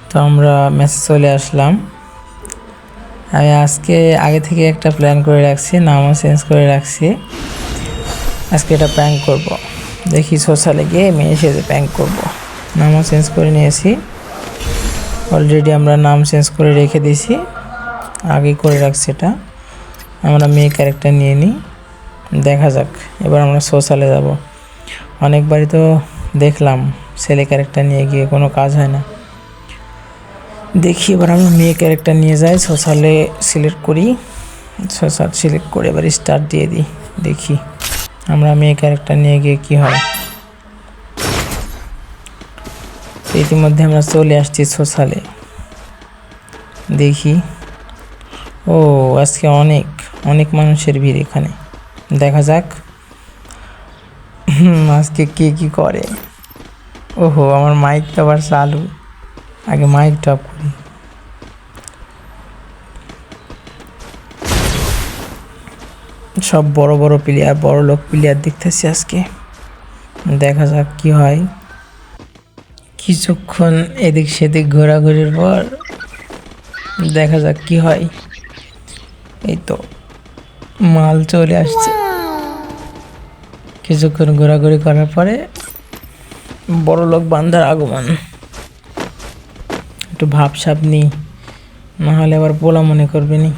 তো আমরা মেসে চলে আসলাম। আমি আজকে আগে থেকে একটা প্ল্যান করে রাখছি, নামও চেঞ্জ করে রাখছি। আজকে এটা প্র্যাঙ্ক করব, দেখি সোশ্যালে গিয়ে মেয়ে সেজে প্র্যাঙ্ক করব। নামও চেঞ্জ করে নিয়েছি, অলরেডি আমরা নাম চেঞ্জ করে রেখে দিয়েছি, আগে করে রাখছি। এটা আমরা মেয়ে ক্যারেক্টার নিয়ে নিই, দেখা যাক। এবার আমরা সোশ্যালে যাব। অনেকবারই তো দেখলাম ছেলে ক্যারেক্টার নিয়ে গিয়ে কোনো কাজ হয় না। দেখি এবার আমি মেয়ে ক্যারেক্টার নিয়ে যাই, সোশ্যালে সিলেক্ট করি, সোশ্যাল সিলেক্ট করে এবার স্টার্ট দিয়ে দিই। দেখি আমরা মেয়ে ক্যারেক্টার নিয়ে গিয়ে কি হয়। ইতিমধ্যে আমরা চলে আসছি সোশ্যালে, দেখি। ও আজকে অনেক অনেক মানুষের ভিড় এখানে, দেখা যাক আজকে কে কি করে। ওহো, আমার মাইকটা আবার চালু, আগে মাইকটা অফ করি। সব বড় বড় প্লেয়ার, বড় লোক প্লেয়ার দেখতেছি আজকে, দেখা যাক কি হয়। কিছুক্ষণ এদিক সেদিক ঘোরাঘুরির পর দেখা যাক কি হয়। এই তো মাল চলে আসছে। কিছুক্ষণ ঘোরাঘুরি করার পরে বড় লোক বান্দার আগমন। একটু ভাবসাব নিই, নাহলে আবার পোলা মনে করবে নি।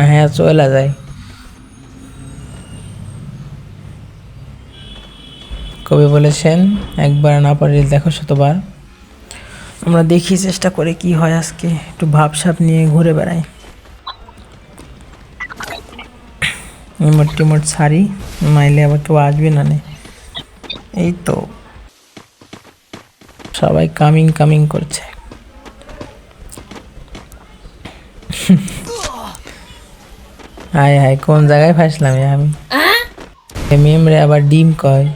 হ্যাঁ, চলে যায়। কবি বলেছেন, একবার না পারলে দেখো শতবার। আমরা দেখি, চেষ্টা করে কি হয় আজকে। একটু ভাবসাব নিয়ে ঘুরে বেড়াই, ইমোট টিমোট ছাড়ি, নাইলে আবার কেউ আসবে না। এই তো সবাই কামিং কামিং করছে। হায় হায়, কোন জায়গায় ফাঁসলাম আমি। মেমরে আবার ডিম কয়।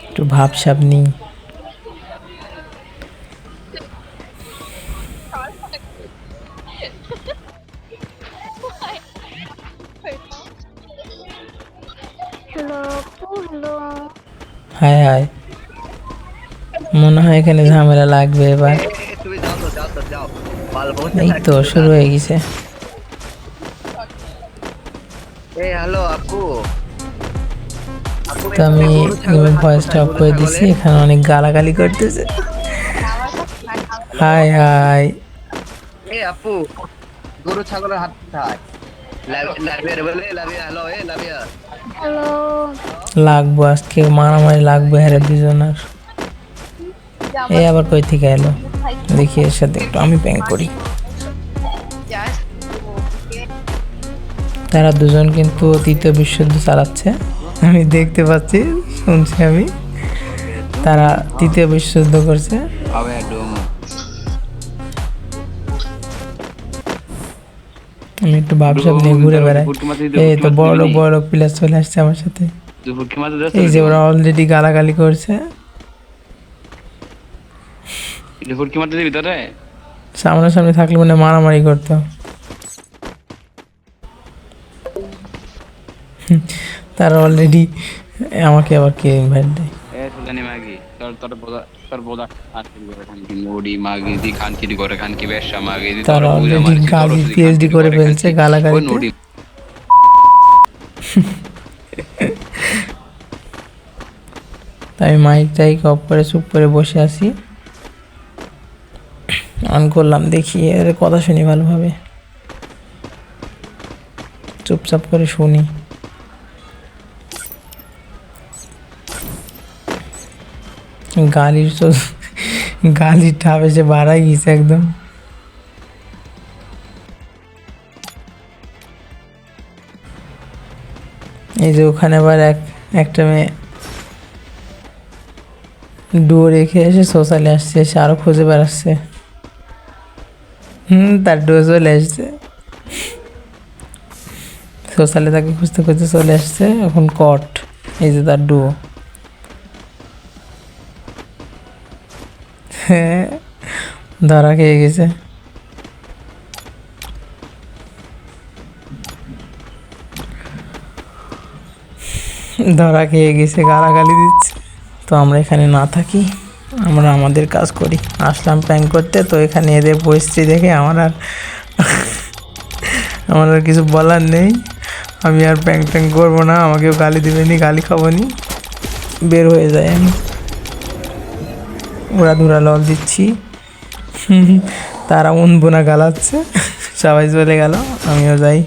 একটু ভাবসাব নিই। হায় হায়, মনে হয় এখানে ঝামেলা লাগবে এবার। এই তো শুরু হয়ে গেছে। তো আমি ভয়েসটা অফ করে দিছি, এখানে অনেক গালাগালি করতেছে। হাই হাই, আপু গরু ছাগলের হাত খায়। লাভিয়া বলে লাভিয়া, হ্যালো লাভিয়া। হ্যালো। লাগবো আজকে মারামারি লাগবে হ্যাঁ দুজনের। এই আবার কই থেকে এলো, দেখি এর সাথে একটু আমি প্যাং করি। তারা দুজন কিন্তু তৃতীয় বিশ্বযুদ্ধ চালাচ্ছে, আমি দেখতে পাচ্ছি, শুনছি আমি। তারা তৃতীয় বিশ্বযুদ্ধ করছে। আমি একটু ভাবসাব নিয়ে ঘুরে বেড়াই। এই তো বড় লোক প্লেয়ার চলে আসছে আমার সাথে। এই যে ওরা অলরেডি গালাগালি করছে। সামনাসামনি থাকলে মানে মারামারি করতো। তারা অলরেডি আমাকে আবার কে ইনভাইট দেয়। তারা অলরেডি গালি পিএইচডি করে ফেলছে গালাগালিতে। তাই মাইক টাইক অফ করে চুপ করে বসে আছি, অন করলাম, দেখি এর কথা শুনি ভালোভাবে, চুপচাপ করে শুনি। গালির ঠাপ এসে বাড়াই গেছে একদম। এই যে ওখানে আবার একটা মেয়ে ডুয়ো রেখে এসে সোশ্যালে আসছে, এসে আরো খুঁজে বেড়াচ্ছে। তার ডুয়ো চলে আসছে, সোশ্যালে তাকে খুঁজতে খুঁজতে চলে আসছে। এখন কট, এই যে তার ডুয়ো। হ্যাঁ, ধরা খেয়ে গেছে। ধরা খেয়ে গেছে, গালাগালি দিচ্ছে। তো আমরা এখানে না থাকি, আমরা আমাদের কাজ করি। আসলাম প্র্যাঙ্ক করতে, তো এখানে এদের পরিস্থিতি দেখে আমার আর কিছু বলার নেই। আমি আর প্র্যাঙ্ক ট্যাঙ্ক করবো না, আমাকেও গালি দেবেনি, গালি খাবো নি, বের হয়ে যায় আমি। ওরা ধুরা লল দিচ্ছি, তারা উনবোনা গালাচ্ছে, সবাই চলে গেল, আমিও যাই।